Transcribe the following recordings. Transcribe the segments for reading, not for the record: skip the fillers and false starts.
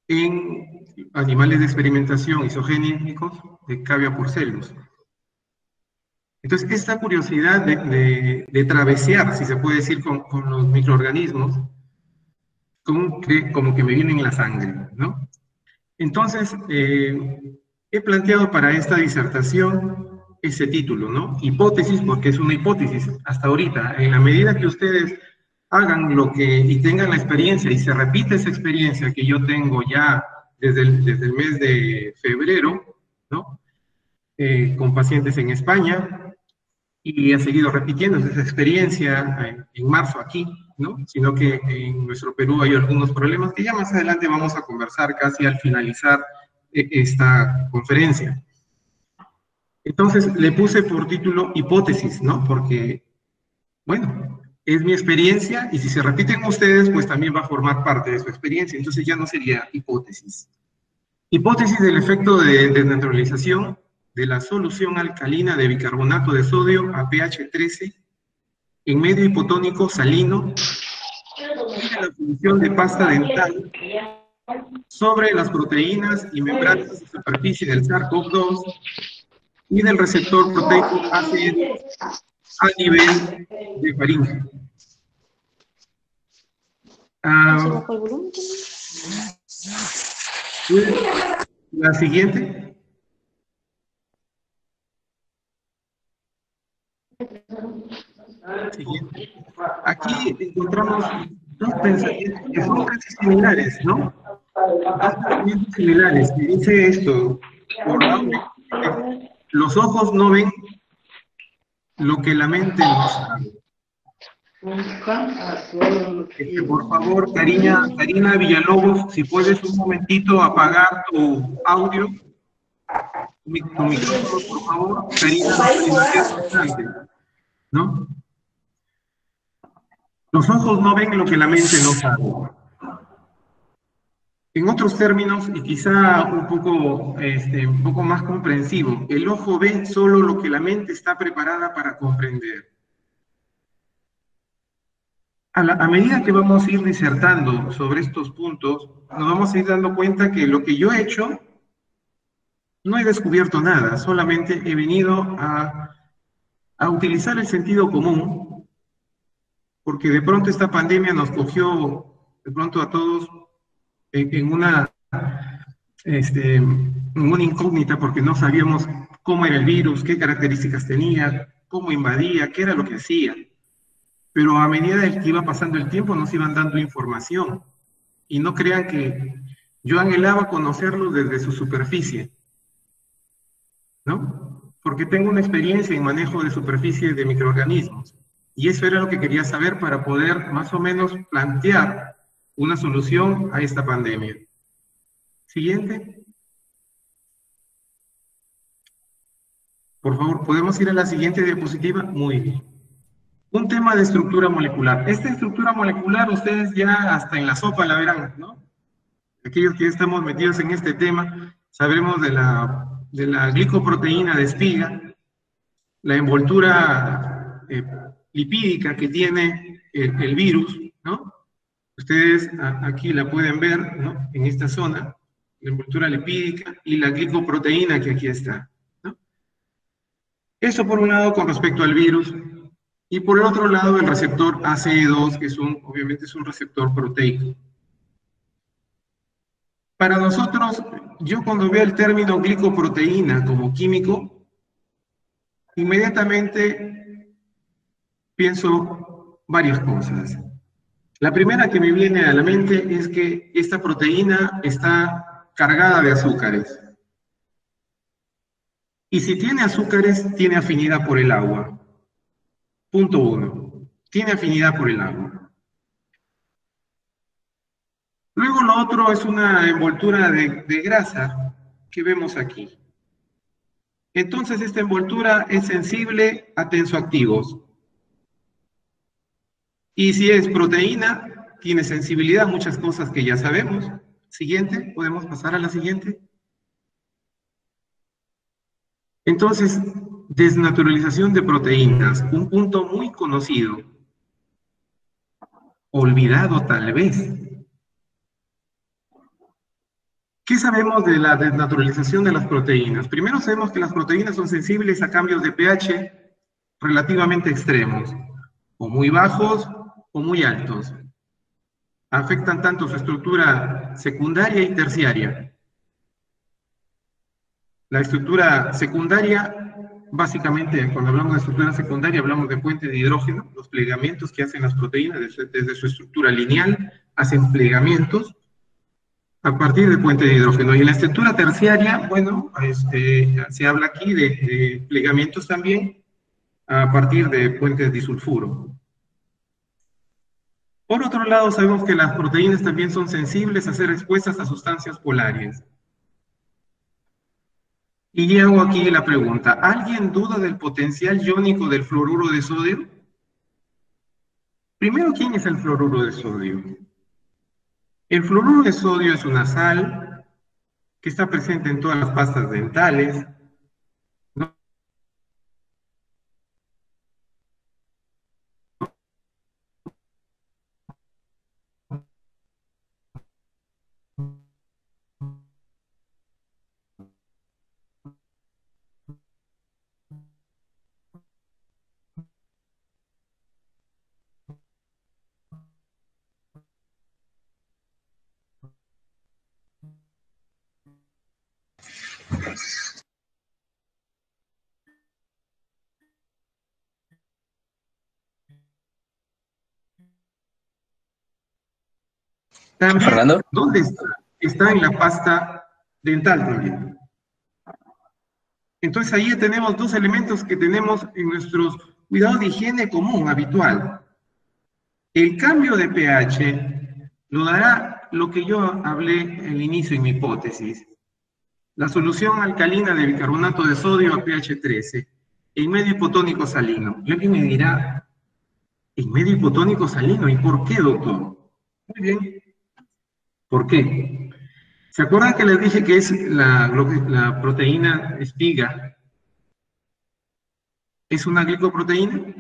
en animales de experimentación isogénicos de Cavia porcellus. Entonces, esta curiosidad de travesear, si se puede decir, con los microorganismos, como que me viene en la sangre, ¿no? Entonces, he planteado para esta disertación ese título, ¿no? Hipótesis, porque es una hipótesis hasta ahorita. En la medida que ustedes hagan lo que, y tengan la experiencia, y se repite esa experiencia que yo tengo ya desde el mes de febrero, ¿no? Con pacientes en España, y ha seguido repitiendo esa experiencia en marzo aquí, ¿no? Sino que en nuestro Perú hay algunos problemas que ya más adelante vamos a conversar casi al finalizar esta conferencia. Entonces le puse por título hipótesis, ¿no? Porque, bueno, es mi experiencia y si se repiten ustedes, pues también va a formar parte de su experiencia, entonces ya no sería hipótesis. Hipótesis del efecto de desnaturalización de la solución alcalina de bicarbonato de sodio a pH 13 en medio hipotónico salino y de la función de pasta dental sobre las proteínas y membranas de superficie del SARS-CoV-2 y del receptor proteico ACE a nivel de faringe. La siguiente. Siguiente. Aquí encontramos dos pensamientos que son casi similares, ¿no? Dos pensamientos similares, que dice esto, por los ojos no ven lo que la mente no sabe. Por favor, Karina Villalobos, si puedes un momentito apagar tu audio, tu micrófono, por favor. Karina, ¿no? Los ojos no ven lo que la mente no sabe. En otros términos, y quizá un poco más comprensivo, el ojo ve solo lo que la mente está preparada para comprender. A medida que vamos a ir disertando sobre estos puntos, nos vamos a ir dando cuenta que lo que yo he hecho, no he descubierto nada, solamente he venido a utilizar el sentido común, porque de pronto esta pandemia nos cogió, de pronto a todos, en una incógnita, porque no sabíamos cómo era el virus, qué características tenía, cómo invadía, qué era lo que hacía. Pero a medida que iba pasando el tiempo nos iban dando información. Y no crean que yo anhelaba conocerlo desde su superficie, ¿no? Porque tengo una experiencia en manejo de superficie de microorganismos. Y eso era lo que quería saber para poder más o menos plantear una solución a esta pandemia. Siguiente. Por favor, ¿podemos ir a la siguiente diapositiva? Muy bien. Un tema de estructura molecular. Esta estructura molecular ustedes ya hasta en la sopa la verán, ¿no? Aquellos que estamos metidos en este tema, sabremos de la glicoproteína de espiga, la envoltura lipídica que tiene el virus, ¿no? Ustedes aquí la pueden ver, ¿no? En esta zona, la envoltura lipídica y la glicoproteína que aquí está, ¿no? Eso por un lado con respecto al virus, y por el otro lado el receptor ACE2, que obviamente es un receptor proteico. Para nosotros, yo cuando veo el término glicoproteína como químico, inmediatamente pienso varias cosas. La primera que me viene a la mente es que esta proteína está cargada de azúcares. Y si tiene azúcares, tiene afinidad por el agua. Punto 1. Tiene afinidad por el agua. Luego lo otro es una envoltura de grasa que vemos aquí. Entonces esta envoltura es sensible a tensoactivos. Y si es proteína, tiene sensibilidad a muchas cosas que ya sabemos. Siguiente, ¿podemos pasar a la siguiente? Entonces, desnaturalización de proteínas, un punto muy conocido, olvidado tal vez. ¿Qué sabemos de la desnaturalización de las proteínas? Primero sabemos que las proteínas son sensibles a cambios de pH relativamente extremos, o muy bajos o muy altos. Afectan tanto su estructura secundaria y terciaria. La estructura secundaria, básicamente, cuando hablamos de estructura secundaria, hablamos de puente de hidrógeno, los plegamientos que hacen las proteínas desde su estructura lineal, hacen plegamientos a partir de puente de hidrógeno. Y en la estructura terciaria, bueno, se habla aquí de plegamientos también a partir de puentes disulfuro. Por otro lado, sabemos que las proteínas también son sensibles a ser expuestas a sustancias polares. Y hago aquí la pregunta, ¿alguien duda del potencial iónico del fluoruro de sodio? Primero, ¿quién es el fluoruro de sodio? El fluoruro de sodio es una sal que está presente en todas las pastas dentales, ¿no? También, Fernando. ¿dónde está? Está en la pasta dental también. Entonces ahí tenemos dos elementos que tenemos en nuestros cuidados de higiene común, habitual. El cambio de pH lo dará lo que yo hablé al inicio en mi hipótesis. La solución alcalina de bicarbonato de sodio a pH 13 en medio hipotónico salino. Y alguien me dirá, ¿en medio hipotónico salino? ¿Y por qué, doctor? Muy bien. ¿Por qué? ¿Se acuerdan que les dije que es la proteína espiga? ¿Es una glicoproteína?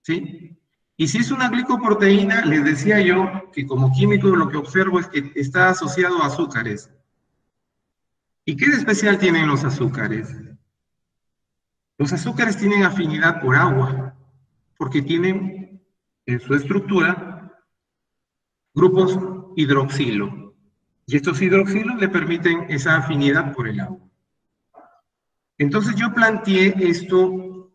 ¿Sí? Y si es una glicoproteína, les decía yo que como químico lo que observo es que está asociado a azúcares. ¿Y qué de especial tienen los azúcares? Los azúcares tienen afinidad por agua, porque tienen en su estructura grupos hidroxilo. Y estos hidroxilos le permiten esa afinidad por el agua. Entonces yo planteé esto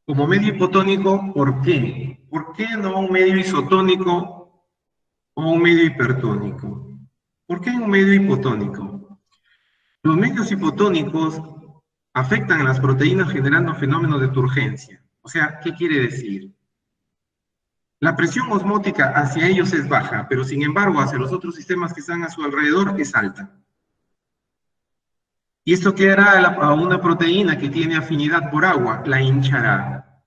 como medio hipotónico, ¿por qué? ¿Por qué no un medio isotónico o un medio hipertónico? ¿Por qué un medio hipotónico? Los medios hipotónicos afectan a las proteínas generando fenómenos de turgencia. O sea, ¿qué quiere decir? La presión osmótica hacia ellos es baja, pero sin embargo hacia los otros sistemas que están a su alrededor es alta. ¿Y esto qué hará a una proteína que tiene afinidad por agua? La hinchará.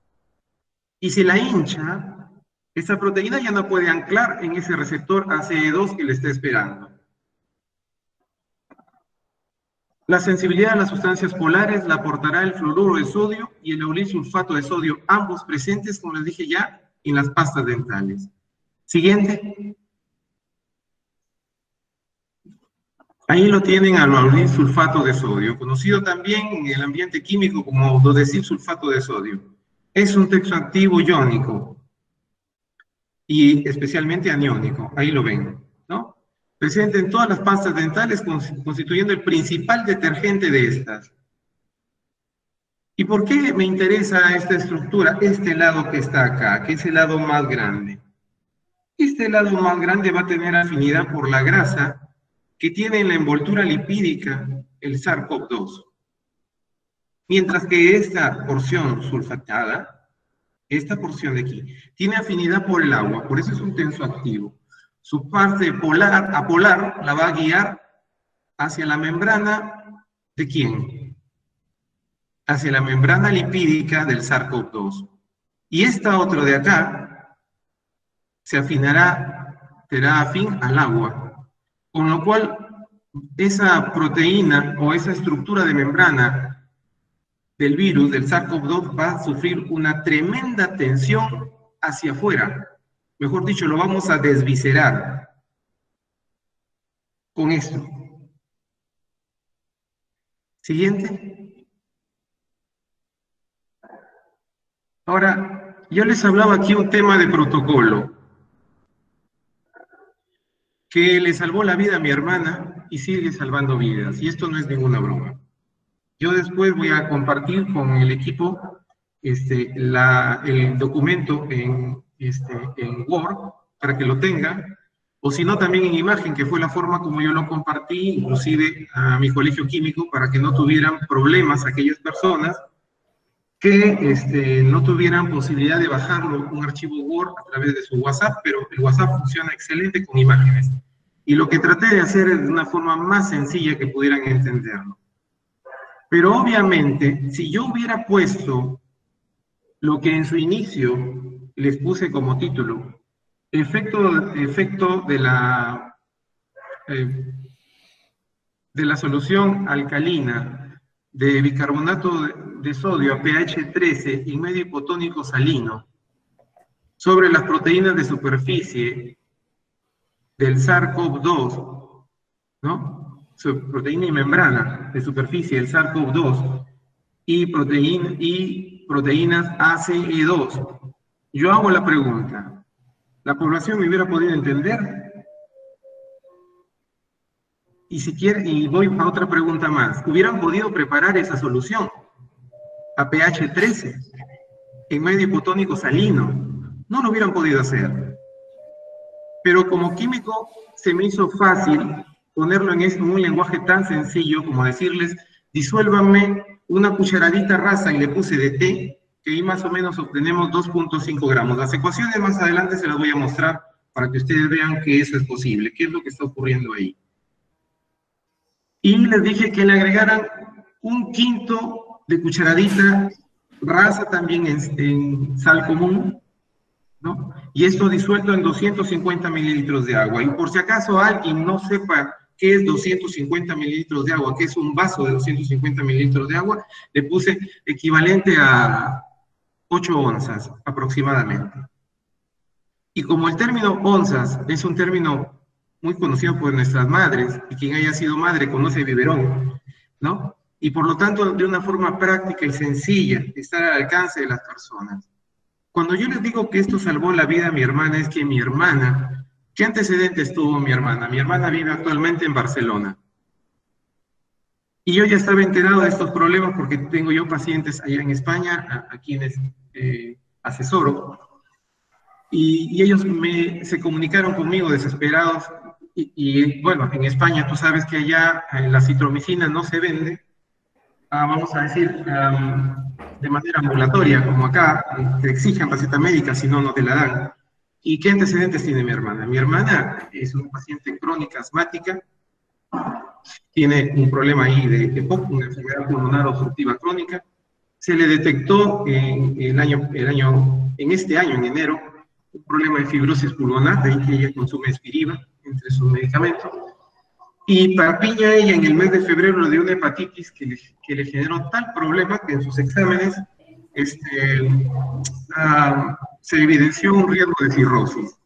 Y si la hincha, esa proteína ya no puede anclar en ese receptor ACE2 que le está esperando. La sensibilidad a las sustancias polares la aportará el fluoruro de sodio y el aurisulfato de sodio, ambos presentes, como les dije ya, en las pastas dentales. Siguiente. Ahí lo tienen al aurisulfato de sodio, conocido también en el ambiente químico como dodesilsulfato de sodio. Es un tensoactivo iónico y especialmente aniónico, ahí lo ven, ¿no? Presente en todas las pastas dentales, constituyendo el principal detergente de estas. ¿Y por qué me interesa esta estructura? Este lado que está acá, que es el lado más grande. Este lado más grande va a tener afinidad por la grasa que tiene en la envoltura lipídica el SARS-CoV-2. Mientras que esta porción sulfatada, esta porción de aquí, tiene afinidad por el agua, por eso es un tensoactivo. Su parte polar a polar la va a guiar hacia la membrana ¿de quién? Hacia la membrana lipídica del SARS-CoV-2. Y esta otra de acá se afinará, será afín al agua, con lo cual esa proteína o esa estructura de membrana del virus, del SARS-CoV-2, va a sufrir una tremenda tensión hacia afuera. Mejor dicho, lo vamos a desviscerar con esto. Siguiente. Ahora, yo les hablaba aquí un tema de protocolo, que le salvó la vida a mi hermana y sigue salvando vidas, y esto no es ninguna broma. Yo después voy a compartir con el equipo el documento en Word para que lo tengan, o si no también en imagen, que fue la forma como yo lo compartí, inclusive a mi colegio químico, para que no tuvieran problemas aquellas personas que no tuvieran posibilidad de bajarlo un archivo Word a través de su WhatsApp, pero el WhatsApp funciona excelente con imágenes. Y lo que traté de hacer es de una forma más sencilla que pudieran entenderlo. Pero obviamente, si yo hubiera puesto lo que en su inicio les puse como título, efecto de la solución alcalina de bicarbonato de sodio a pH 13 y medio hipotónico salino sobre las proteínas de superficie del SARS-CoV-2, ¿no? Proteína y membrana de superficie del SARS-CoV-2 y proteínas ACE2. Yo hago la pregunta, ¿la población me hubiera podido entender? Y si quiere, y voy a otra pregunta más, ¿hubieran podido preparar esa solución a pH 13 en medio hipotónico salino? No lo hubieran podido hacer. Pero como químico se me hizo fácil ponerlo en un lenguaje tan sencillo como decirles, disuélvanme una cucharadita rasa y le puse de té, que ahí más o menos obtenemos 2.5 gramos. Las ecuaciones más adelante se las voy a mostrar para que ustedes vean que eso es posible, qué es lo que está ocurriendo ahí. Y les dije que le agregaran 1/5 de cucharadita rasa también en sal común, ¿no? Y esto disuelto en 250 mililitros de agua. Y por si acaso alguien no sepa qué es 250 mililitros de agua, qué es un vaso de 250 mililitros de agua, le puse equivalente a 8 onzas aproximadamente. Y como el término onzas es un término muy conocido por nuestras madres, y quien haya sido madre conoce biberón, ¿no? Y por lo tanto, de una forma práctica y sencilla, está al alcance de las personas. Cuando yo les digo que esto salvó la vida a mi hermana, es que mi hermana, ¿qué antecedentes tuvo mi hermana? Mi hermana vive actualmente en Barcelona. Y yo ya estaba enterado de estos problemas porque tengo yo pacientes allá en España, a quienes asesoro, y ellos se comunicaron conmigo desesperados, y bueno, en España tú sabes que allá la citromicina no se vende, vamos a decir, de manera ambulatoria, como acá, te exigen receta médica, si no, no te la dan. ¿Y qué antecedentes tiene mi hermana? Mi hermana es una paciente crónica asmática, tiene un problema ahí de EPOC, una enfermedad pulmonar obstructiva crónica. Se le detectó en este año, en enero, un problema de fibrosis pulmonar, de ahí que ella consume Spiriva entre sus medicamentos. Y para piña ella en el mes de febrero le dio una hepatitis que le generó tal problema que en sus exámenes se evidenció un riesgo de cirrosis.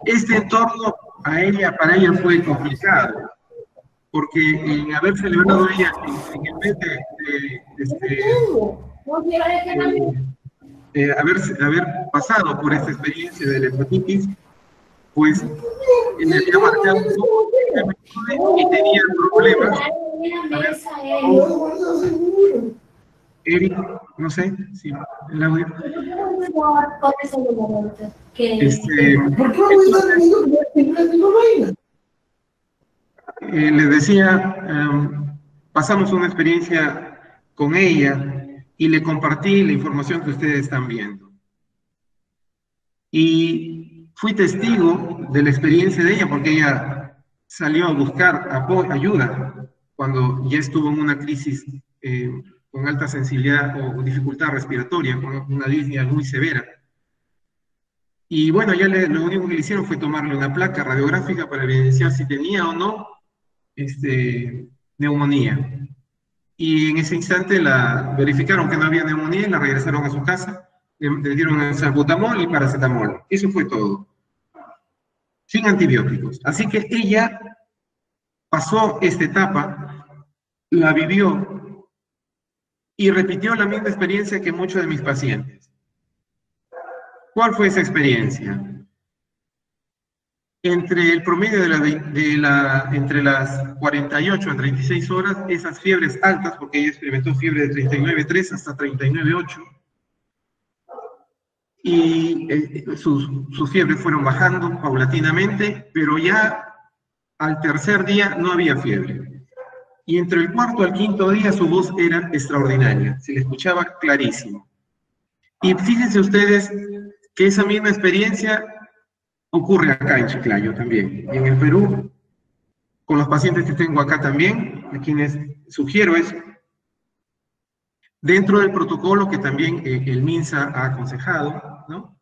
Este entorno para ella fue complicado, porque en haber celebrado ella en el mes de haber pasado por esta experiencia de la hepatitis, pues me había marcado y tenía problemas. Eric, no sé si el audio. Les decía, pasamos una experiencia con ella y le compartí la información que ustedes están viendo. Y fui testigo de la experiencia de ella porque ella salió a buscar ayuda cuando ya estuvo en una crisis con alta sensibilidad o dificultad respiratoria, con una disnea muy severa. Y bueno, ya lo único que le hicieron fue tomarle una placa radiográfica para evidenciar si tenía o no neumonía. Y en ese instante verificaron que no había neumonía y la regresaron a su casa, le dieron salbutamol y paracetamol. Eso fue todo. Sin antibióticos. Así que ella pasó esta etapa la vivió y repitió la misma experiencia que muchos de mis pacientes. ¿Cuál fue esa experiencia? Entre el promedio entre las 48 a 36 horas, esas fiebres altas, porque ella experimentó fiebre de 39,3 hasta 39,8, y sus fiebres fueron bajando paulatinamente, pero ya al tercer día no había fiebre. Y entre el cuarto al quinto día su voz era extraordinaria, se le escuchaba clarísimo. Y fíjense ustedes que esa misma experiencia ocurre acá en Chiclayo también. Y en el Perú, con los pacientes que tengo acá también, a quienes sugiero eso, dentro del protocolo que también el MINSA ha aconsejado, ¿no?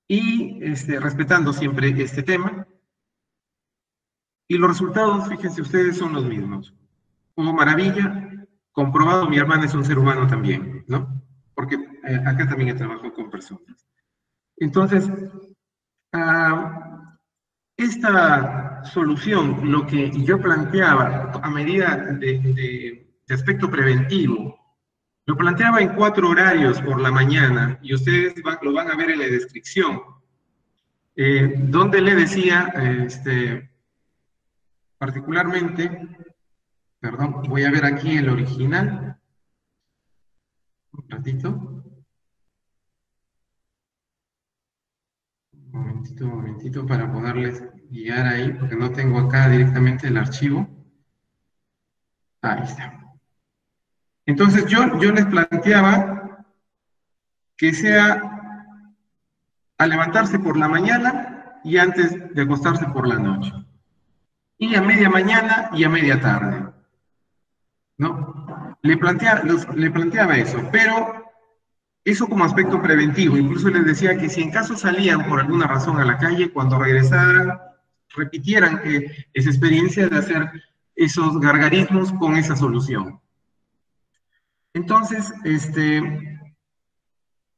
Y respetando siempre este tema. Y los resultados, fíjense ustedes, son los mismos. Como maravilla, comprobado, mi hermana es un ser humano también, ¿no? Porque acá también he trabajado con personas. Entonces, esta solución, lo que yo planteaba a medida de aspecto preventivo, lo planteaba en 4 horarios por la mañana, y ustedes lo van a ver en la descripción, donde le decía, particularmente, perdón, voy a ver aquí el original, un ratito, un momentito para poderles guiar ahí, porque no tengo acá directamente el archivo. Ahí está. Entonces yo les planteaba que sea a levantarse por la mañana y antes de acostarse por la noche. Y a media mañana y a media tarde, ¿no? Le planteaba eso, pero eso como aspecto preventivo. Incluso les decía que si en caso salían por alguna razón a la calle, cuando regresaran, repitieran esa experiencia de hacer esos gargarismos con esa solución. Entonces,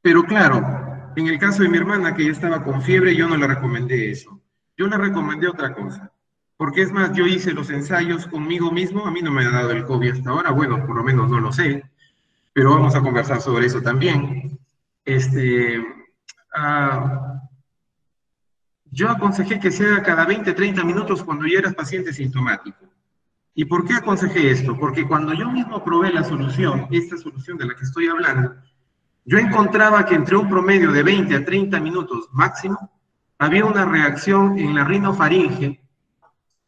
pero claro, en el caso de mi hermana, que ya estaba con fiebre, yo no le recomendé eso. Yo le recomendé otra cosa. Porque es más, yo hice los ensayos conmigo mismo, a mí no me ha dado el COVID hasta ahora, bueno, por lo menos no lo sé, pero vamos a conversar sobre eso también. Yo aconsejé que sea cada 20, 30 minutos cuando ya eras paciente sintomático. ¿Y por qué aconsejé esto? Porque cuando yo mismo probé la solución, esta solución de la que estoy hablando, yo encontraba que entre un promedio de 20 a 30 minutos máximo, había una reacción en la rinofaringe,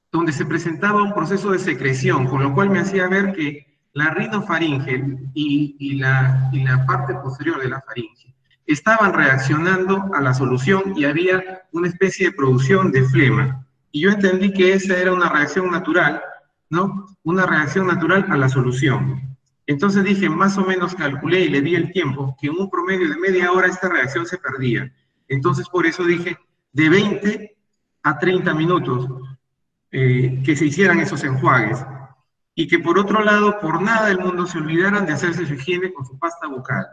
donde se presentaba un proceso de secreción, con lo cual me hacía ver que la rinofaringe y la parte posterior de la faringe estaban reaccionando a la solución y había una especie de producción de flema. Y yo entendí que esa era una reacción natural, ¿no? Una reacción natural a la solución. Entonces dije, más o menos calculé y le di el tiempo, que en un promedio de media hora esta reacción se perdía. Entonces por eso dije, de 20 a 30 minutos, que se hicieran esos enjuagues. Y que por otro lado, por nada del mundo se olvidaran de hacerse su higiene con su pasta bucal.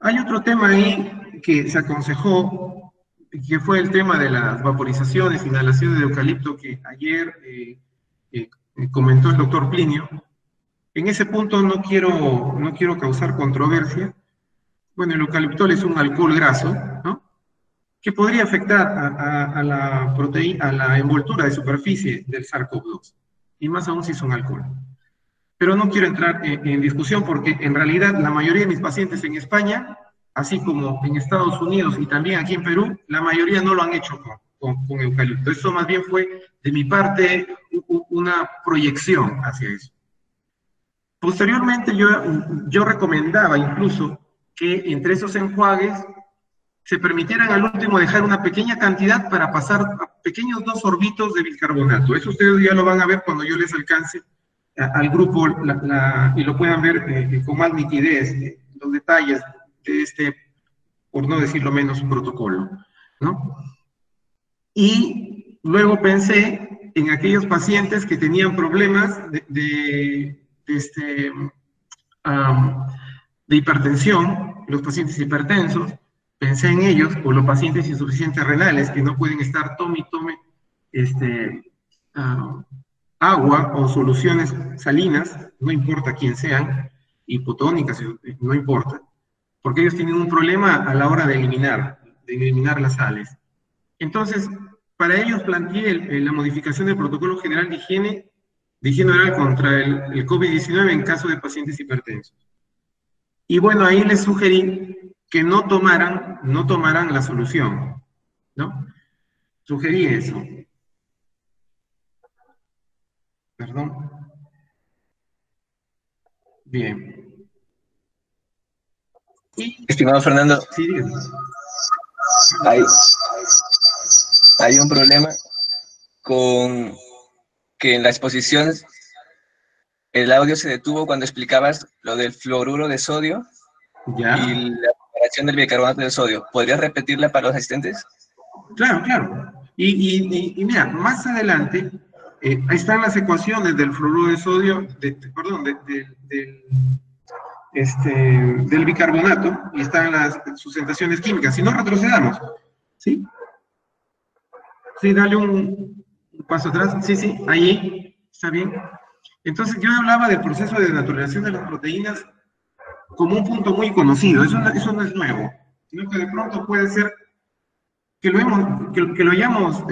Hay otro tema ahí que se aconsejó, que fue el tema de las vaporizaciones, inhalaciones de eucalipto, que ayer comentó el doctor Plinio. En ese punto no quiero causar controversia. Bueno, el eucaliptol es un alcohol graso, ¿no? Que podría afectar a la envoltura de superficie del SARS-CoV-2, y más aún si son alcohol. Pero no quiero entrar en discusión porque en realidad la mayoría de mis pacientes en España, así como en Estados Unidos y también aquí en Perú, la mayoría no lo han hecho con eucalipto. Eso más bien fue de mi parte una proyección hacia eso. Posteriormente yo recomendaba incluso que entre esos enjuagues se permitieran al último dejar una pequeña cantidad para pasar a pequeños 2 sorbitos de bicarbonato. Eso ustedes ya lo van a ver cuando yo les alcance al grupo y lo puedan ver con más nitidez, los detalles de este, por no decirlo menos, protocolo, ¿no? Y luego pensé en aquellos pacientes que tenían problemas de hipertensión, los pacientes hipertensos. Pensé en ellos, o los pacientes insuficientes renales que no pueden estar tome agua o soluciones salinas, no importa quién sean, hipotónicas, no importa, porque ellos tienen un problema a la hora de eliminar las sales. Entonces, para ellos planteé la modificación del protocolo general de higiene oral contra el COVID-19 en caso de pacientes hipertensos. Y bueno, ahí les sugerí que no tomaran la solución, ¿no? Sugerí eso. Perdón. Bien. Y, Estimado Fernando, sí, hay, hay un problema con que en la exposición el audio se detuvo cuando explicabas lo del fluoruro de sodio ya. y la preparación del bicarbonato de sodio. ¿Podrías repetirla para los asistentes? Claro, claro. Y mira, más adelante, ahí están las ecuaciones del fluoruro de sodio, del bicarbonato, y están las sustentaciones químicas. Si no retrocedamos, ¿sí? Sí, dale un paso atrás. Sí, sí, ahí, está bien. Entonces yo hablaba del proceso de naturalización de las proteínas como un punto muy conocido. Eso no es nuevo, sino que de pronto puede ser que lo hayamos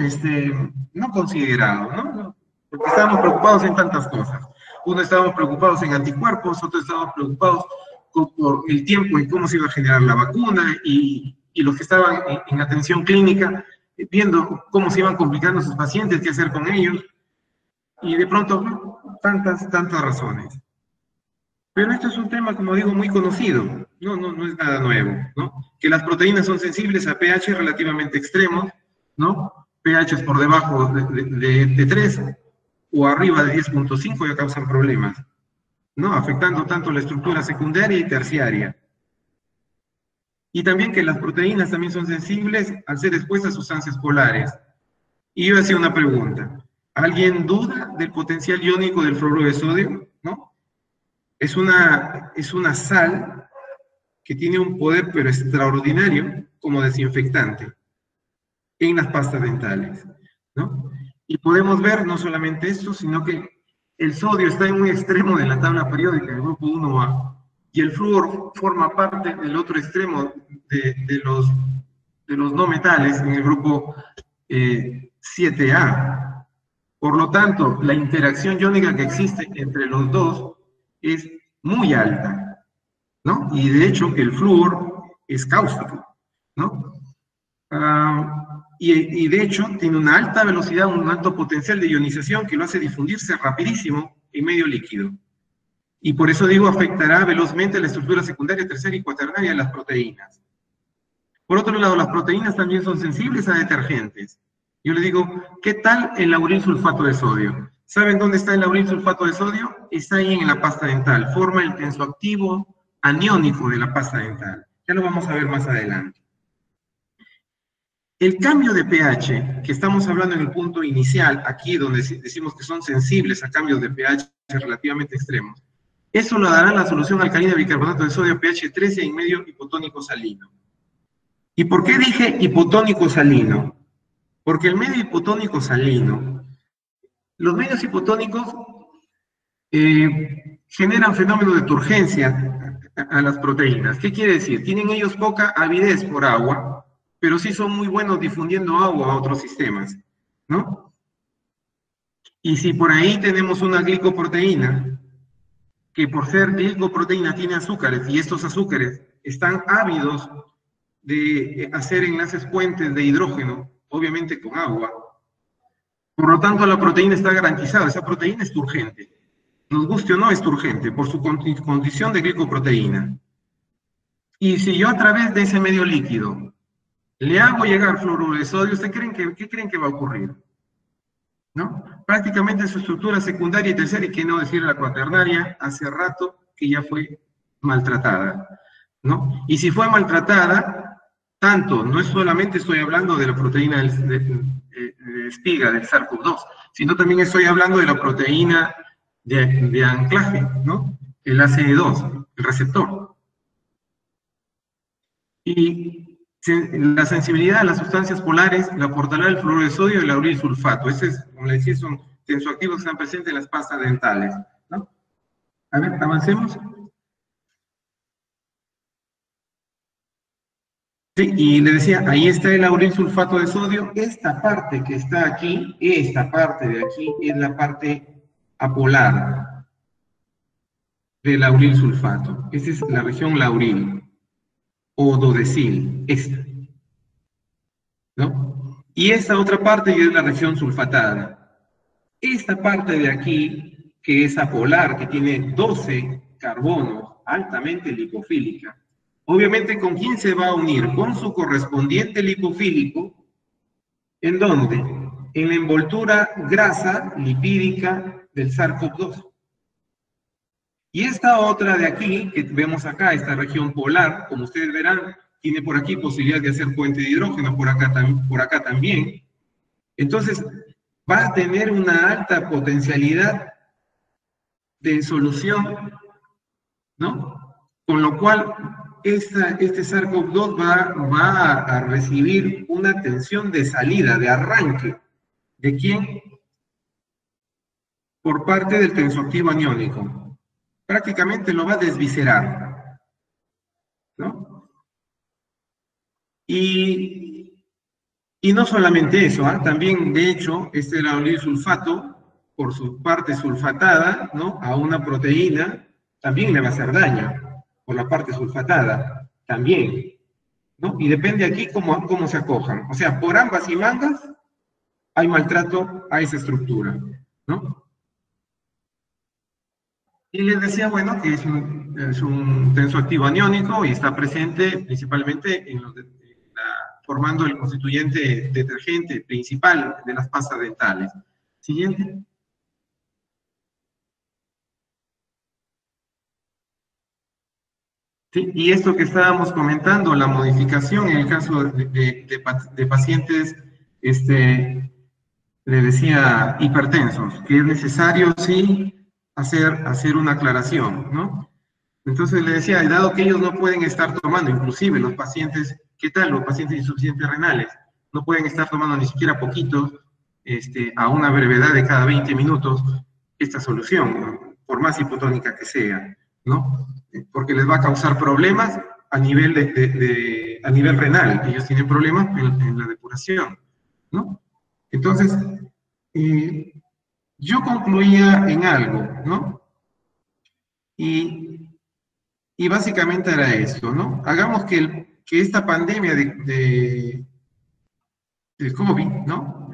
no considerado, ¿no? Porque estábamos preocupados en tantas cosas. Uno estábamos preocupados en anticuerpos, otro estábamos preocupados por el tiempo en cómo se iba a generar la vacuna, y los que estaban en atención clínica, viendo cómo se iban complicando sus pacientes, qué hacer con ellos, y de pronto tantas razones. Pero esto es un tema, como digo, muy conocido, no es nada nuevo, ¿no? Que las proteínas son sensibles a pH relativamente extremos, ¿no? pH por debajo de 3 o arriba de 10.5 ya causan problemas, ¿no? Afectando tanto la estructura secundaria y terciaria. Y también que las proteínas también son sensibles al ser expuestas a sustancias polares. Y yo hacía una pregunta. ¿Alguien duda del potencial iónico del fluoruro de sodio? ¿No? Es una sal que tiene un poder pero extraordinario como desinfectante en las pastas dentales, ¿no? Y podemos ver no solamente esto, sino que el sodio está en un extremo de la tabla periódica, el grupo 1A, y el flúor forma parte del otro extremo de los no metales en el grupo 7A. Por lo tanto, la interacción iónica que existe entre los dos es muy alta, ¿no? Y de hecho, el flúor es cáustico, ¿no? Y de hecho, tiene una alta velocidad, un alto potencial de ionización que lo hace difundirse rapidísimo en medio líquido. Y por eso digo, afectará velozmente la estructura secundaria, terciaria y cuaternaria de las proteínas. Por otro lado, las proteínas también son sensibles a detergentes. Yo le digo, ¿qué tal el lauril sulfato de sodio? ¿Saben dónde está el lauril sulfato de sodio? Está ahí en la pasta dental. Forma el tensoactivo aniónico de la pasta dental. Ya lo vamos a ver más adelante. El cambio de pH, que estamos hablando en el punto inicial, aquí donde decimos que son sensibles a cambios de pH relativamente extremos, eso lo dará la solución alcalina de bicarbonato de sodio pH 13,5 hipotónico salino. ¿Y por qué dije hipotónico salino? Porque el medio hipotónico salino, los medios hipotónicos generan fenómenos de turgencia a las proteínas. ¿Qué quiere decir? Tienen ellos poca avidez por agua, pero sí son muy buenos difundiendo agua a otros sistemas, ¿no? Y si por ahí tenemos una glicoproteína, que por ser glicoproteína tiene azúcares, y estos azúcares están ávidos de hacer enlaces puentes de hidrógeno, obviamente con agua, por lo tanto la proteína está garantizada, esa proteína es turgente. Nos guste o no, es turgente, por su condición de glicoproteína. Y si yo a través de ese medio líquido le hago llegar fluoruro de sodio, ¿qué creen que va a ocurrir? ¿No? Prácticamente su estructura secundaria y terciaria, y que no decir la cuaternaria, hace rato que ya fue maltratada, ¿no? Y si fue maltratada, tanto, no es solamente estoy hablando de la proteína de espiga, del SARS-CoV-2, sino también estoy hablando de la proteína de anclaje, ¿no? El ACE2, el receptor. Y La sensibilidad a las sustancias polares la aportará el fluoruro de sodio y el lauril sulfato. Ese es, como les decía, son tensoactivos que están presentes en las pastas dentales, ¿no? A ver, avancemos. Sí, y le decía, ahí está el lauril sulfato de sodio. Esta parte que está aquí, esta parte de aquí, es la parte apolar del lauril sulfato. Esta es la región lauril, o dodecil, esta, ¿no? Y esta otra parte es la región sulfatada. Esta parte de aquí, que es apolar, que tiene 12 carbonos, altamente lipofílica, obviamente, ¿con quién se va a unir? Con su correspondiente lipofílico, ¿en dónde? En la envoltura grasa lipídica del SARS-CoV-2. Y esta otra de aquí, que vemos acá, esta región polar, como ustedes verán, tiene por aquí posibilidad de hacer puente de hidrógeno, por acá también. Entonces, va a tener una alta potencialidad de solución, ¿no? Con lo cual, este SARS-CoV-2 va a recibir una tensión de salida, de arranque. ¿De quién? Por parte del tensoactivo aniónico. Prácticamente lo va a desviscerar, ¿no? Y no solamente eso, también, de hecho, este lauril sulfato, por su parte sulfatada, ¿no? A una proteína, también le va a hacer daño, por la parte sulfatada, también, ¿no? Y depende aquí cómo se acojan. O sea, por ambas y mangas hay maltrato a esa estructura, ¿no? Y les decía, bueno, que es un tensoactivo aniónico y está presente principalmente formando el constituyente detergente principal de las pastas dentales. Siguiente. Sí, y esto que estábamos comentando, la modificación en el caso de pacientes, le decía, hipertensos, que es necesario, sí, hacer una aclaración, ¿no? Entonces le decía, dado que ellos no pueden estar tomando, inclusive los pacientes, ¿qué tal? Los pacientes insuficientes renales, no pueden estar tomando ni siquiera poquitos, a una brevedad de cada 20 minutos, esta solución, ¿no? Por más hipotónica que sea, ¿no? Porque les va a causar problemas a nivel, a nivel renal, ellos tienen problemas en la depuración, ¿no? Entonces, yo concluía en algo, ¿no? Y básicamente era esto, ¿no? Hagamos que esta pandemia del COVID, ¿no?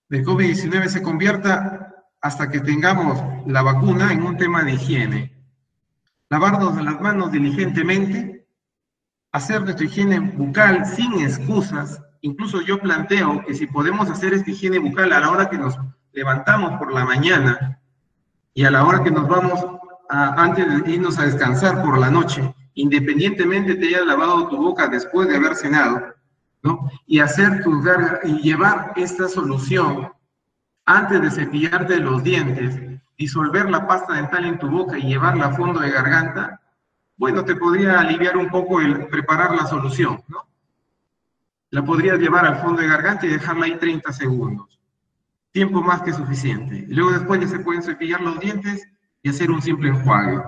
Del COVID-19 se convierta hasta que tengamos la vacuna en un tema de higiene. Lavarnos las manos diligentemente, hacer nuestra higiene bucal sin excusas. Incluso yo planteo que si podemos hacer esta higiene bucal a la hora que nos levantamos por la mañana y a la hora que nos vamos antes de irnos a descansar por la noche, independientemente te hayas lavado tu boca después de haber cenado, ¿no? Y hacer tus garras y llevar esta solución antes de cepillarte los dientes, disolver la pasta dental en tu boca y llevarla a fondo de garganta, bueno, te podría aliviar un poco el preparar la solución, ¿no? La podrías llevar al fondo de garganta y dejarla ahí 30 segundos. Tiempo más que suficiente. Luego después ya se pueden cepillar los dientes y hacer un simple enjuague.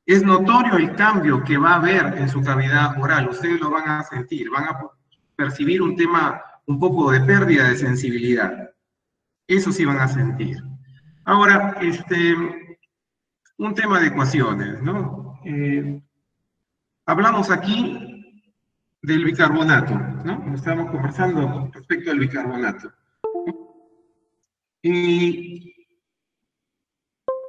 Es notorio el cambio que va a haber en su cavidad oral. Ustedes lo van a sentir, van a percibir un tema, un poco de pérdida de sensibilidad. Eso sí van a sentir. Ahora, un tema de ecuaciones, ¿no? Hablamos aquí del bicarbonato, ¿no? Estamos conversando respecto al bicarbonato. Y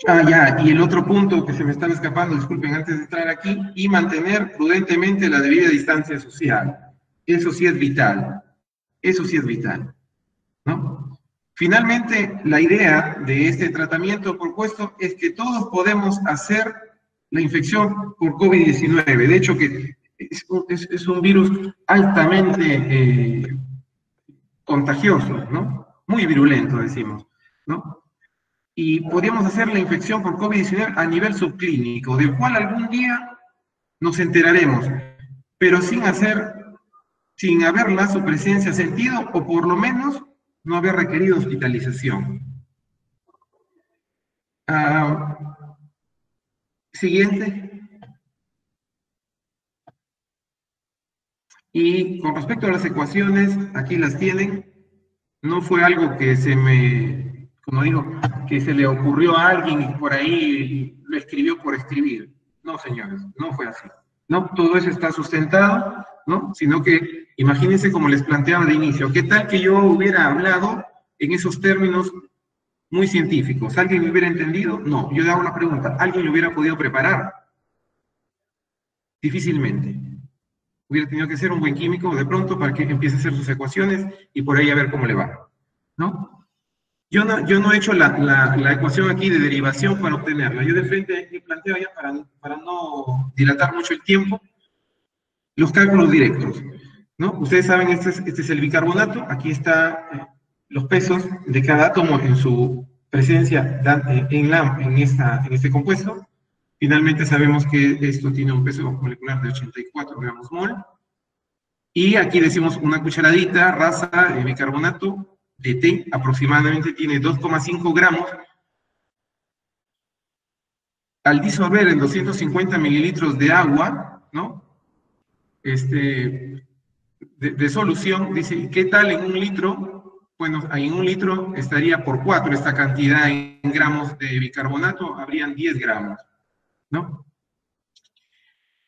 el otro punto que se me estaba escapando, disculpen, antes de entrar aquí, y mantener prudentemente la debida distancia social. Eso sí es vital. Eso sí es vital, ¿no? Finalmente, la idea de este tratamiento propuesto es que todos podemos hacer la infección por COVID-19. De hecho, que es un virus altamente contagioso, ¿no? Muy virulento, decimos, ¿no? Y podríamos hacer la infección por COVID-19 a nivel subclínico, del cual algún día nos enteraremos. pero sin haberla su presencia sentido, o por lo menos no haber requerido hospitalización. Siguiente. Y con respecto a las ecuaciones, aquí las tienen. No fue algo que se me, como digo, que se le ocurrió a alguien y por ahí lo escribió por escribir. No, señores, no fue así. No, todo eso está sustentado, ¿no? Sino que, imagínense como les planteaba de inicio, ¿qué tal que yo hubiera hablado en esos términos muy científicos? ¿Alguien me hubiera entendido? No, yo le hago una pregunta, ¿alguien lo hubiera podido preparar? Difícilmente. Hubiera tenido que ser un buen químico de pronto para que empiece a hacer sus ecuaciones y por ahí a ver cómo le va, ¿no? Yo no he hecho la ecuación aquí de derivación para obtenerla. Yo de frente he planteado ya para no dilatar mucho el tiempo, los cálculos directos, ¿no? Ustedes saben, este es el bicarbonato, aquí están los pesos de cada átomo en su presencia en este compuesto. Finalmente sabemos que esto tiene un peso molecular de 84 gramos mol. Y aquí decimos una cucharadita rasa de bicarbonato de té, aproximadamente tiene 2,5 gramos. Al disolver en 250 mililitros de agua, ¿no? De solución, dice, ¿qué tal en un litro? Bueno, en un litro estaría por 4 esta cantidad en gramos de bicarbonato, habrían 10 gramos, ¿no?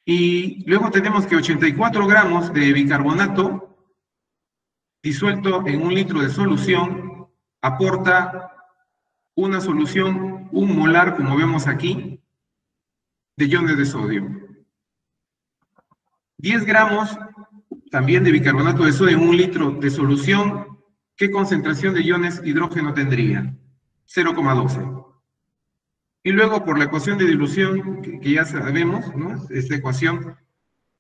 Y luego tenemos que 84 gramos de bicarbonato disuelto en un litro de solución aporta una solución, 1 molar, como vemos aquí, de iones de sodio. 10 gramos también de bicarbonato de sodio en 1 litro de solución, ¿qué concentración de iones hidrógeno tendría? 0,12. Y luego por la ecuación de dilución, que ya sabemos, ¿no? Esta ecuación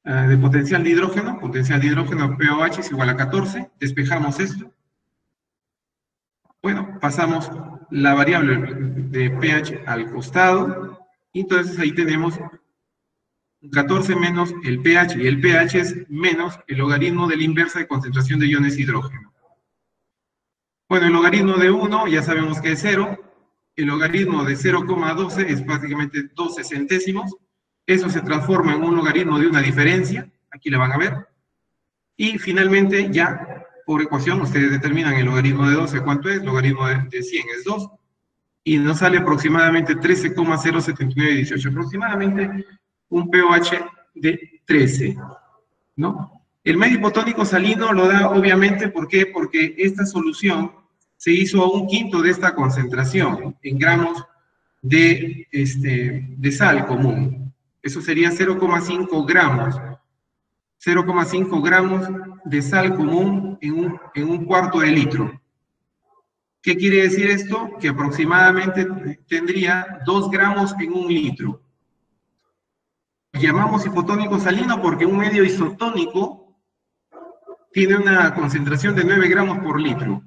de potencial de hidrógeno pOH es igual a 14, despejamos esto. Bueno, pasamos la variable de pH al costado, y entonces ahí tenemos 14 menos el pH, y el pH es menos el logaritmo de la inversa de concentración de iones hidrógeno. Bueno, el logaritmo de 1 ya sabemos que es 0, el logaritmo de 0,12 es prácticamente 12 centésimos, eso se transforma en un logaritmo de una diferencia, aquí la van a ver, y finalmente ya por ecuación ustedes determinan el logaritmo de 12, ¿cuánto es? El logaritmo de 100 es 2, y nos sale aproximadamente 13,07918, aproximadamente un pOH de 13, ¿no? El medio hipotónico salino lo da obviamente, ¿por qué? Porque esta solución se hizo a 1/5 de esta concentración en gramos de sal común. Eso sería 0,5 gramos. 0,5 gramos de sal común en un cuarto de litro. ¿Qué quiere decir esto? Que aproximadamente tendría 2 gramos en 1 litro. Llamamos hipotónico salino porque un medio isotónico tiene una concentración de 9 gramos por litro.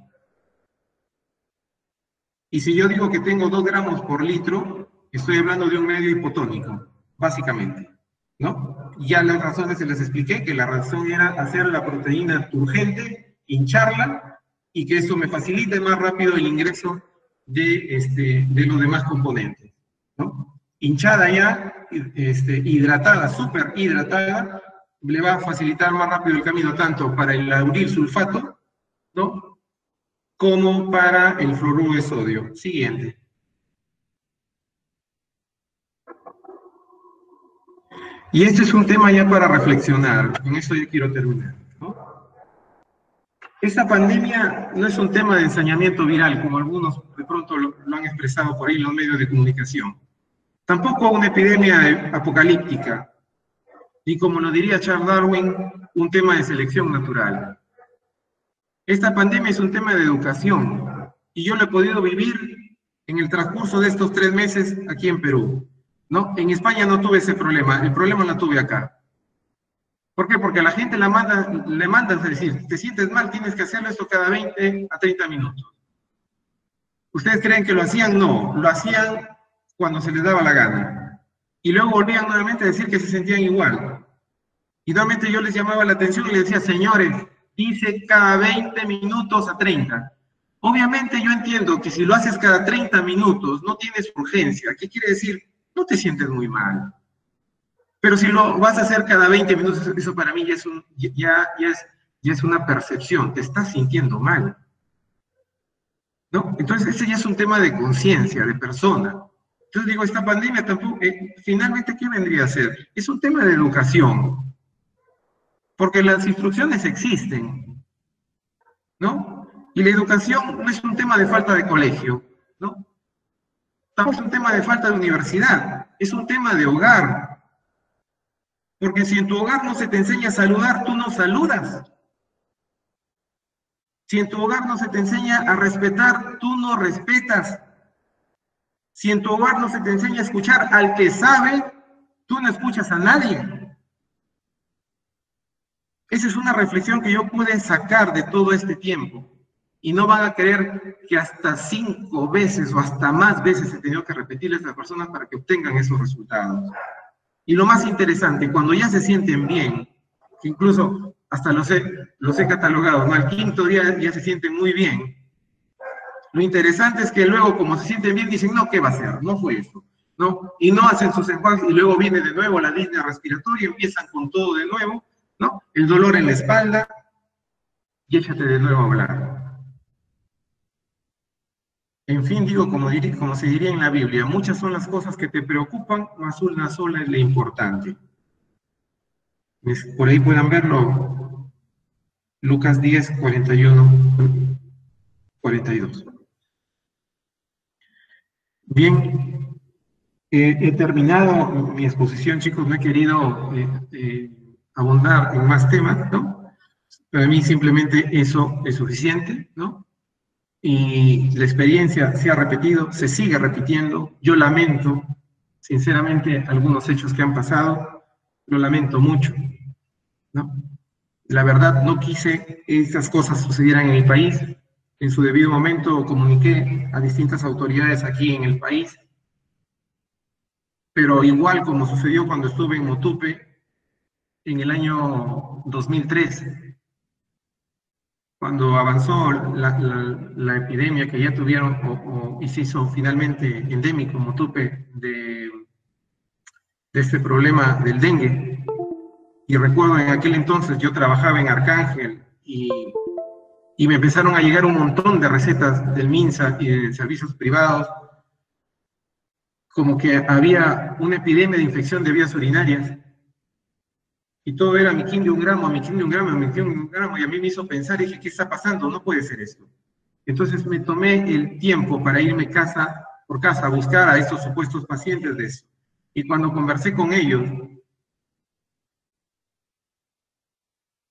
Y si yo digo que tengo 2 gramos por litro, estoy hablando de un medio hipotónico, básicamente, ¿no? Ya las razones se les expliqué, que la razón era hacer la proteína turgente, hincharla, y que eso me facilite más rápido el ingreso de los demás componentes, ¿no? Hinchada ya, hidratada, súper hidratada, le va a facilitar más rápido el camino tanto para el lauril sulfato, ¿no? Como para el fluoruro de sodio. Siguiente. Y este es un tema ya para reflexionar. Con esto yo quiero terminar, ¿no? Esta pandemia no es un tema de ensañamiento viral, como algunos de pronto lo han expresado por ahí en los medios de comunicación. Tampoco una epidemia apocalíptica, ni como lo diría Charles Darwin, un tema de selección natural. Esta pandemia es un tema de educación, y yo lo he podido vivir en el transcurso de estos 3 meses aquí en Perú, ¿no? En España no tuve ese problema, el problema lo tuve acá. ¿Por qué? Porque a la gente le mandan a decir, te sientes mal, tienes que hacerlo esto cada 20 a 30 minutos. ¿Ustedes creen que lo hacían? No, lo hacían cuando se les daba la gana. Y luego volvían nuevamente a decir que se sentían igual. Y nuevamente yo les llamaba la atención y les decía, señores, dice cada 20 minutos a 30. Obviamente yo entiendo que si lo haces cada 30 minutos, no tienes urgencia. ¿Qué quiere decir? No te sientes muy mal. Pero si lo vas a hacer cada 20 minutos, eso para mí ya es una percepción, te estás sintiendo mal, ¿no? Entonces ese ya es un tema de conciencia, de persona. Entonces digo, esta pandemia tampoco, finalmente, ¿qué vendría a ser? Es un tema de educación, porque las instrucciones existen, ¿no? Y la educación no es un tema de falta de colegio, ¿no? Tampoco es un tema de falta de universidad, es un tema de hogar. Porque si en tu hogar no se te enseña a saludar, tú no saludas. Si en tu hogar no se te enseña a respetar, tú no respetas. Si en tu hogar no se te enseña a escuchar al que sabe, tú no escuchas a nadie. Esa es una reflexión que yo pude sacar de todo este tiempo. Y no van a creer que hasta 5 veces o hasta más veces he tenido que repetirles a las personas para que obtengan esos resultados. Y lo más interesante, cuando ya se sienten bien, que incluso hasta los he catalogado, ¿no? Al 5.º día ya se sienten muy bien. Lo interesante es que luego, como se sienten bien, dicen, no, ¿qué va a hacer? No fue eso, ¿no? Y no hacen sus enjuagues y luego viene de nuevo la disnea respiratoria, empiezan con todo de nuevo, ¿no? El dolor en la espalda y échate de nuevo a hablar. En fin, digo, como se diría en la Biblia, muchas son las cosas que te preocupan, mas una sola es la importante. Por ahí puedan verlo, Lucas 10, 41, 42. Bien, he terminado mi exposición, chicos, no he querido abundar en más temas, ¿no? Para mí simplemente eso es suficiente, ¿no? Y la experiencia se ha repetido, se sigue repitiendo. Yo lamento, sinceramente, algunos hechos que han pasado, lo lamento mucho, ¿no? La verdad, no quise que estas cosas sucedieran en mi país. En su debido momento comuniqué a distintas autoridades aquí en el país, pero igual como sucedió cuando estuve en Motupe en el año 2003, cuando avanzó la epidemia que ya tuvieron y se hizo finalmente endémico Motupe de este problema del dengue. Y recuerdo en aquel entonces yo trabajaba en Arcángel y me empezaron a llegar un montón de recetas del MINSA y de servicios privados, como que había una epidemia de infección de vías urinarias, y todo era miquín de 1 gramo, miquín de 1 gramo, miquín de 1 gramo, y a mí me hizo pensar, y dije, ¿qué está pasando? No puede ser esto. Entonces me tomé el tiempo para irme casa por casa a buscar a estos supuestos pacientes de eso. Y cuando conversé con ellos,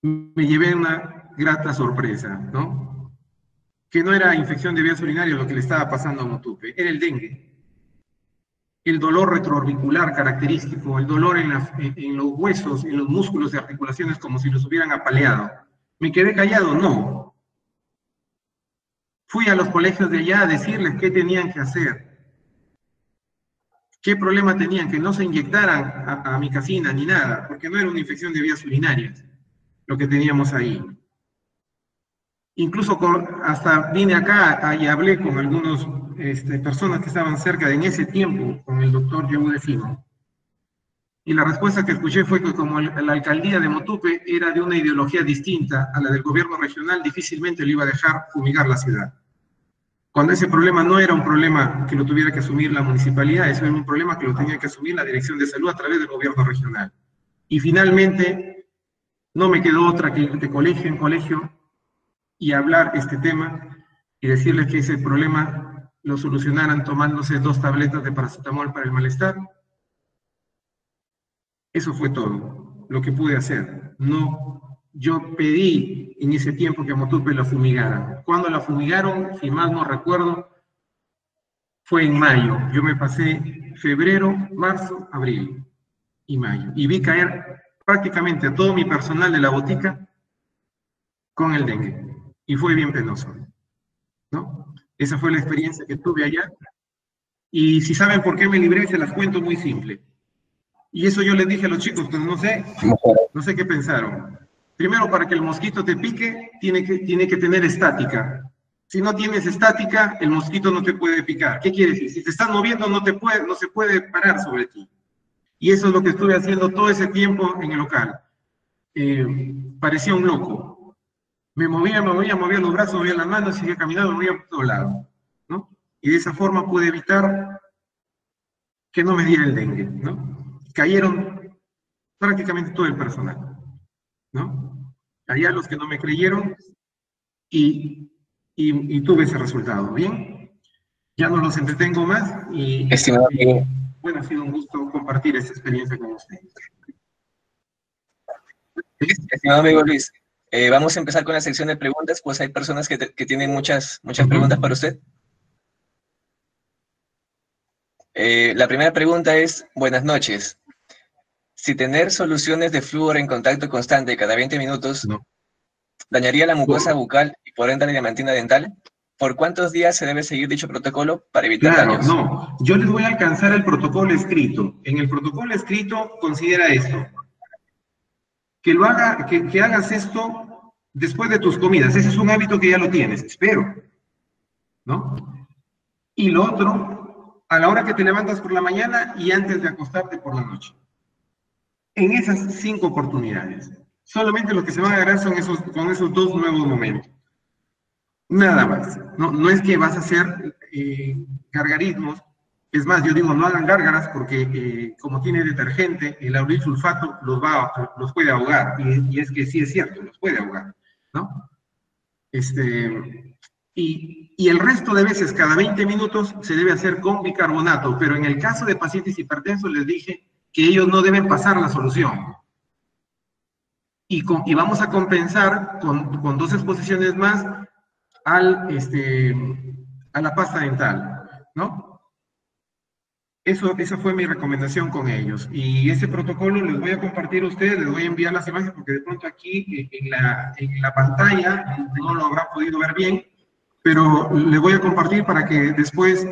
me llevé una grata sorpresa, ¿no? Que no era infección de vías urinarias lo que le estaba pasando a Motupe, era el dengue. El dolor retroorbicular característico, el dolor en los huesos, en los músculos de articulaciones como si los hubieran apaleado. ¿Me quedé callado? No. Fui a los colegios de allá a decirles qué tenían que hacer, qué problema tenían, que no se inyectaran a mi casina ni nada, porque no era una infección de vías urinarias lo que teníamos ahí. Incluso hasta vine acá y hablé con algunas personas que estaban cerca en ese tiempo, con el doctor Yehude Fino. Y la respuesta que escuché fue que como la alcaldía de Motupe era de una ideología distinta a la del gobierno regional, difícilmente le iba a dejar fumigar la ciudad. Cuando ese problema no era un problema que lo tuviera que asumir la municipalidad, eso era un problema que lo tenía que asumir la Dirección de Salud a través del gobierno regional. Y finalmente, no me quedó otra que ir de colegio en colegio y hablar este tema y decirles que ese problema lo solucionaran tomándose 2 tabletas de paracetamol para el malestar. Eso fue todo lo que pude hacer. No, yo pedí en ese tiempo que a Motupe lo fumigaran. Cuando la fumigaron, si mal no recuerdo, fue en mayo. Yo me pasé febrero, marzo, abril y mayo. Y vi caer prácticamente a todo mi personal de la botica con el dengue. Y fue bien penoso, ¿no? Esa fue la experiencia que tuve allá. Y si saben por qué me libré, se las cuento muy simple. Y eso yo les dije a los chicos, pues no sé qué pensaron. Primero, para que el mosquito te pique, tiene que tener estática. Si no tienes estática, el mosquito no te puede picar. ¿Qué quiere decir? Si te estás moviendo, no se puede parar sobre ti. Y eso es lo que estuve haciendo todo ese tiempo en el local. Parecía un loco. Me movía los brazos, movía las manos, seguía caminando, movía por todos lados, ¿no? Y de esa forma pude evitar que no me diera el dengue, ¿no? Cayeron prácticamente todo el personal, ¿no? Allá los que no me creyeron y tuve ese resultado, ¿bien? Ya no los entretengo más y bueno, ha sido un gusto compartir esta experiencia con ustedes. Estimado amigo Luis, vamos a empezar con la sección de preguntas, pues hay personas que tienen muchas preguntas para usted. La primera pregunta es, buenas noches. Si tener soluciones de flúor en contacto constante cada 20 minutos dañaría la mucosa bucal y por ende la diamantina dental, ¿por cuántos días se debe seguir dicho protocolo para evitar daños? No, yo les voy a alcanzar el protocolo escrito. En el protocolo escrito considera esto. Que hagas esto después de tus comidas. Ese es un hábito que ya lo tienes, espero, ¿no? Y lo otro, a la hora que te levantas por la mañana y antes de acostarte por la noche. En esas 5 oportunidades. Solamente lo que se van a agarrar son con esos 2 nuevos momentos. Nada más. No es que vas a hacer gargarismos. Es más, yo digo, no hagan gárgaras porque como tiene detergente, el auril sulfato los puede ahogar. Y es que sí es cierto, los puede ahogar, ¿no? Y el resto de veces, cada 20 minutos, se debe hacer con bicarbonato. Pero en el caso de pacientes hipertensos, les dije que ellos no deben pasar la solución. Y vamos a compensar con 2 exposiciones más a la pasta dental, ¿no? Esa fue mi recomendación con ellos. Y ese protocolo les voy a compartir a ustedes, les voy a enviar las imágenes porque de pronto aquí en la pantalla no lo habrán podido ver bien, pero les voy a compartir para que después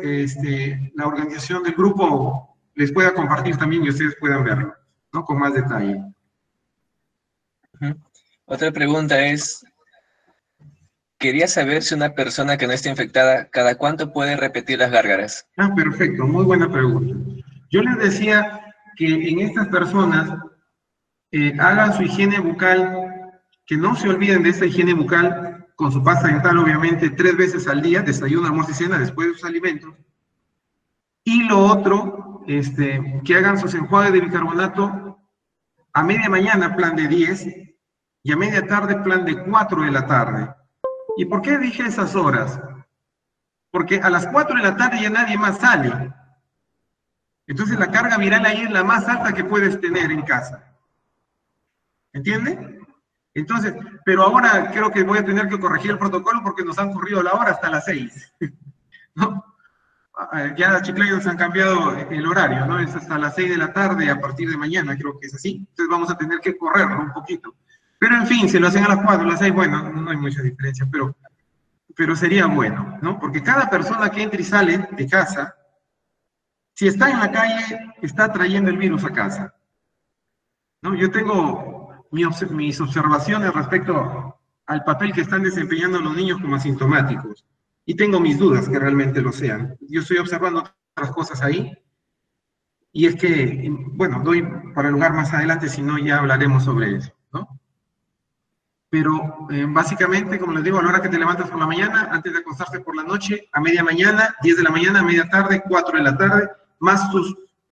la organización del grupo les pueda compartir también y ustedes puedan verlo, ¿no? Con más detalle. Otra pregunta es, quería saber si una persona que no esté infectada, ¿cada cuánto puede repetir las gárgaras? Perfecto, muy buena pregunta. Yo les decía que en estas personas hagan su higiene bucal, que no se olviden de esta higiene bucal, con su pasta dental obviamente 3 veces al día, desayuno, almuerzo y cena, después de sus alimentos. Y lo otro, que hagan sus enjuagues de bicarbonato a media mañana, plan de 10, y a media tarde, plan de 4 de la tarde. ¿Y por qué dije esas horas? Porque a las 4 de la tarde ya nadie más sale. Entonces la carga viral ahí es la más alta que puedes tener en casa. ¿Entiende? Entonces, pero ahora creo que voy a tener que corregir el protocolo porque nos han corrido la hora hasta las 6. ¿No? Ya Chiclayo se han cambiado el horario, ¿no? Es hasta las 6 de la tarde a partir de mañana, creo que es así. Entonces vamos a tener que correrlo un poquito. Pero en fin, si lo hacen a las 4, a las 6, bueno, no hay mucha diferencia, pero sería bueno, ¿no? Porque cada persona que entra y sale de casa, si está en la calle, está trayendo el virus a casa, ¿no? Yo tengo mis observaciones respecto al papel que están desempeñando los niños como asintomáticos, y tengo mis dudas que realmente lo sean. Yo estoy observando otras cosas ahí, y es que, bueno, doy para el lugar más adelante, si no ya hablaremos sobre eso, ¿no? Pero básicamente, como les digo, a la hora que te levantas por la mañana, antes de acostarte por la noche, a media mañana, 10 de la mañana, a media tarde, 4 de la tarde, más tus